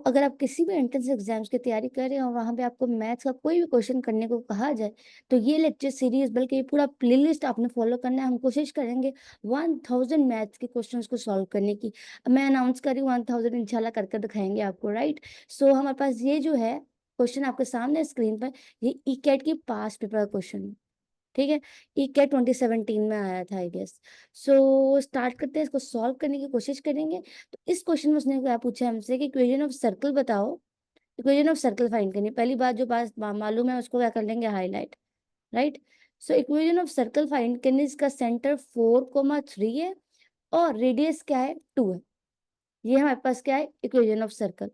अगर आप किसी भी एंट्रेंस एग्जाम्स की तैयारी कर रहे हो, वहां पे आपको मैथ्स का कोई भी क्वेश्चन करने को कहा जाए, तो ये लेक्चर सीरीज बल्कि ये पूरा प्लेलिस्ट आपने फॉलो करना है। हम कोशिश करेंगे 1000 मैथ्स के क्वेश्चंस को सॉल्व करने की। अब मैं अनाउंस कर रही हूँ 1000 इंशाल्लाह करके दिखाएंगे आपको, राइट। हमारे पास ये जो है क्वेश्चन आपके सामने स्क्रीन पर, ये ई कैट की पास पेपर का क्वेश्चन है, ठीक है। ई कैट 2017 में आया था आई गेस। स्टार्ट करते हैं, इसको सॉल्व करने की कोशिश करेंगे। तो इस क्वेश्चन में उसने क्या पूछा हमसे कि इक्वेशन ऑफ सर्कल बताओ, इक्वेशन ऑफ सर्कल फाइंड करनी। पहली बात जो बात मालूम है उसको क्या कर लेंगे, highlight, right. Equation of circle find करने, इसका सेंटर 4,3 है और रेडियस क्या है, 2 है। ये हमारे पास क्या है, इक्वेशन ऑफ सर्कल।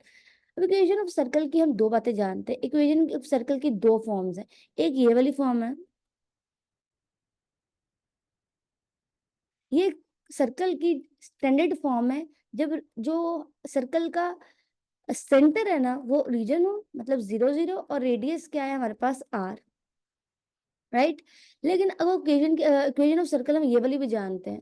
अब इक्वेशन ऑफ सर्कल की हम दो बातें जानते हैं। इक्वेशन ऑफ सर्कल की दो फॉर्म्स है, एक ये वाली फॉर्म है, ये सर्कल की स्टैंडर्ड फॉर्म है जब जो सर्कल का सेंटर है ना वो रीजन हो, मतलब 0 0, और रेडियस क्या है हमारे पास r, राइट। लेकिन अगर इक्वेशन ऑफ सर्कल हम ये वाली भी जानते हैं।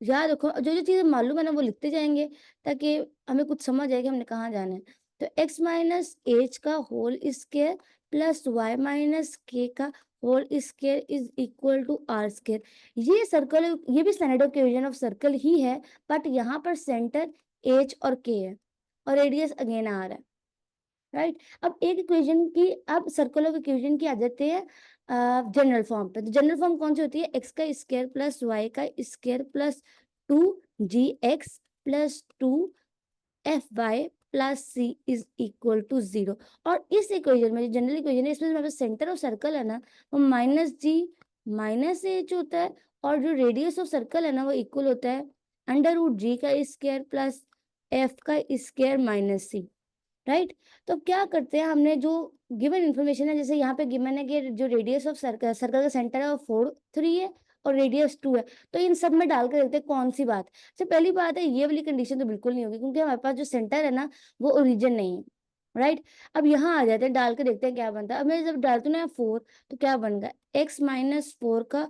याद रखो, जो जो चीजें मालूम है ना वो लिखते जाएंगे ताकि हमें कुछ समझ आए कि हमने कहाँ जाना है। तो x माइनस एच का whole square plus y minus k का whole square is equal to r square. ये सर्कल, ये भी standard of equation of circle ही है, बट यहाँ पर सेंटर h और k है और रेडियस अगेन आर है, राइट। अब एक इक्वेशन की, अब सर्कल ऑफ इक्वेशन की आ जाती है जनरल फॉर्म पे। तो जनरल फॉर्म कौन सी होती है, एक्स का स्क्वायर प्लस वाई का square plus 2gx plus 2fy plus c is equal to 0। और इस इक्वेशन में, जो जनरल इक्वेशन है, इसमें हमारे सेंटर ऑफ सर्कल है ना वो माइनस जी माइनस एच होता है, और जो रेडियस ऑफ सर्कल है ना वो इक्वल होता है अंडर रूट जी का स्क्वायर प्लस एफ का स्क्वायर माइनस सी, राइट। तो अब क्या करते हैं, हमने जो गिवन इन्फॉर्मेशन है, जैसे यहाँ पे गिवन है कि जो रेडियस ऑफ सर्कल, सर्कल का सेंटर है वो 4 3 है और रेडियस 2 है। तो इन सब में डाल कर देखते हैं कौन सी बात। पहली बात है, ये वाली कंडीशन तो बिल्कुल नहीं होगी क्योंकि हमारे पास जो सेंटर है ना वो ओरिजिन नहीं है, राइट। अब यहाँ आ जाते हैं, डाल के देखते हैं क्या बनता है। अब मैं जब डालती हूँ ना 4, तो क्या बन गया, x-4 का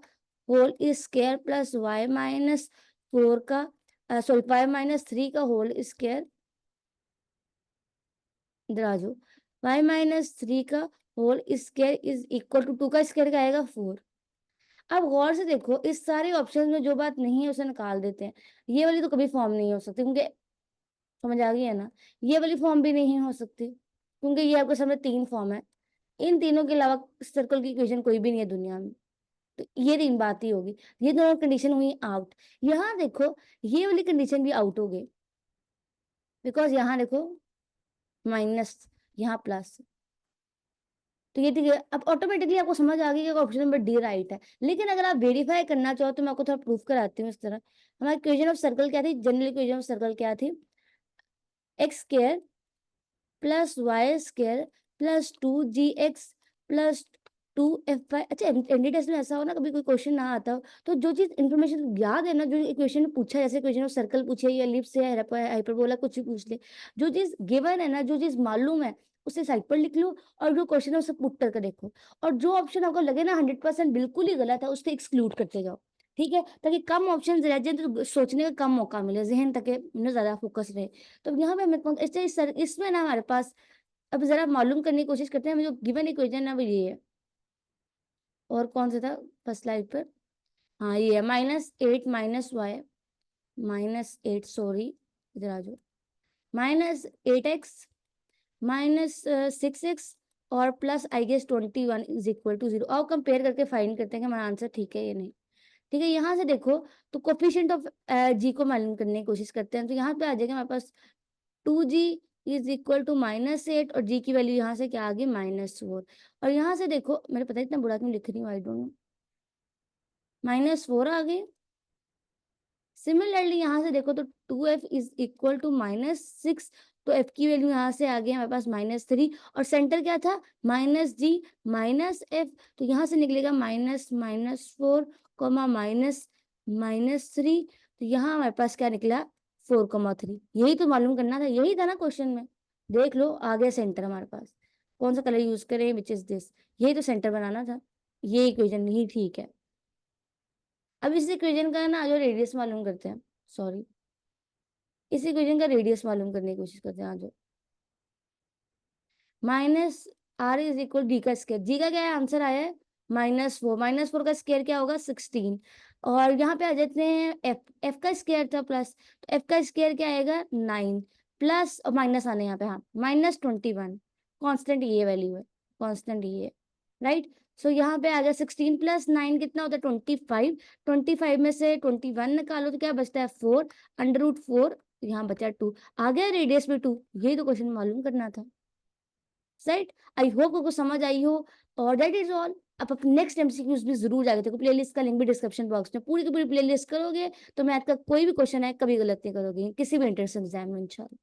होल स्क्वायर प्लस y-4 का सॉरी y-3 का होल स्क्वायर, इधर आ जाओ, y-3 का whole square is equal to 2 का स्क्वायर का आएगा 4। अब गौर से देखो, इस सारे ऑप्शन में जो बात नहीं है उसे निकाल देते हैं। ये वाली तो कभी फॉर्म नहीं हो सकती क्योंकि, समझ आ गई है ना, ये वाली फॉर्म भी नहीं हो सकती क्योंकि ये आपके सामने 3 फॉर्म है। इन तीनों के अलावा सर्कल की इक्वेशन कोई भी नहीं है दुनिया में। तो ये 3 बात ही होगी, ये दोनों कंडीशन हुई आउट। यहाँ देखो, ये वाली कंडीशन भी आउट हो गई बिकॉज यहाँ देखो माइनस, यहाँ प्लस। तो ये ठीक है, अब ऑटोमेटिकली आपको समझ आ गई कि ऑप्शन नंबर डी राइट है। लेकिन अगर आप वेरीफाई करना चाहो तो मैं आपको थोड़ा प्रूफ कराती हूँ। इस तरह हमारी इक्वेशन ऑफ सर्कल क्या थी, जनरल इक्वेशन ऑफ सर्कल क्या थी, x square plus y square plus 2gx plus 2fy। अच्छा, एमडी टेस्ट में ऐसा हो ना कभी कोई क्वेश्चन ना आता हो, तो जो चीज इन्फॉर्मेशन याद है ना, जो इक्वेशन में पूछा, जैसे इक्वेशन ऑफ सर्कल पूछे या एलिप्स या हाइपरबोला कुछ भी पूछ ले, जो चीज गिवन है ना, जो चीज मालूम है उसे साइड पर लिख लो और जो क्वेश्चन है उसे पुट करके देखो। और जो ऑप्शन आपको लगे ना 100% बिल्कुल ही गलत है उससे एक्सक्लूड करते जाओ, ठीक है, ताकि कम ऑप्शन रह जाए तो सोचने का कम मौका मिले, जहन तक ज्यादा फोकस रहे। तो यहाँ पे हमें इसमें ना हमारे पास, अब जरा मालूम करने की कोशिश करते हैं, जो गिवन इक्वेशन है वो ये है। और कौन सा था फर्स्ट स्लाइड पर, हाँ ये है -8 - y -8, सॉरी इधर आ जाओ, -8x -6x और plus I guess 21 is equal to 0। और कंपेयर करके फाइंड करते हैं कि हमारा आंसर ठीक है या नहीं। ठीक है, यहाँ से देखो, तो कोफिशिएंट ऑफ जी को मालूम करने की कोशिश करते हैं। तो यहाँ पे आ जाएगा हमारे पास 2g इज इक्वल टू -8 और g की वैल्यू यहाँ से क्या आ गई, -4। और यहाँ से देखो, मेरे पता इतना बुरा क्यों लिख रही हूँ, आई डोंट नो, -4 आ गए। सिमिलरली यहाँ से देखो तो 2f इज इक्वल टू -6, तो f की वैल्यू यहाँ से आ गई हमारे पास -3, और सेंटर क्या था, -g -f, तो यहाँ से निकलेगा -4 -3। तो यहाँ हमारे पास क्या निकला, 4,3। यही तो मालूम करना था, यही था ना क्वेश्चन में। देख लो आ गया सेंटर हमारे पास। कौन सा कलर यूज करें, विच इज दिस, यही तो सेंटर बनाना था। ये इक्वेशन ही ठीक है। अब इस इक्वेशन का ना जो रेडियस मालूम करते हैं, सॉरी इस इक्वेशन का रेडियस मालूम करने की कोशिश करते हैं। आज minus R is equal to D square, G का क्या है आंसर आया है -4, -4 का स्क्वायर क्या होगा 16, और यहाँ पे आ जाते हैं एफ, एफ का स्क्वायर था प्लस, तो एफ का स्क्वायर क्या आएगा 9 प्लस और माइनस आने यहाँ पे, हाँ -21, कांस्टेंट ये वैल्यू है, कांस्टेंट ये, राइट। सो यहाँ पे आ गया 16 प्लस 9 कितना होता है 25, 25 में से 21 निकालो तो क्या बचता है 4, √4, यहाँ बचा 2, आ गया रेडियस में 2, यही तो क्वेश्चन मालूम करना था, राइट। आई होप आपको समझ आई हो, और दैट इज ऑल। आप अपने नेक्स्ट एमसीक्यूज भी जरूर जाके देखो, प्लेलिस्ट का लिंक भी डिस्क्रिप्शन बॉक्स में, पूरी की पूरी प्लेलिस्ट करोगे तो मैथ का कोई भी क्वेश्चन है कभी गलत नहीं करोगे किसी भी इंटरेंस एग्जाम में इंशाल्लाह।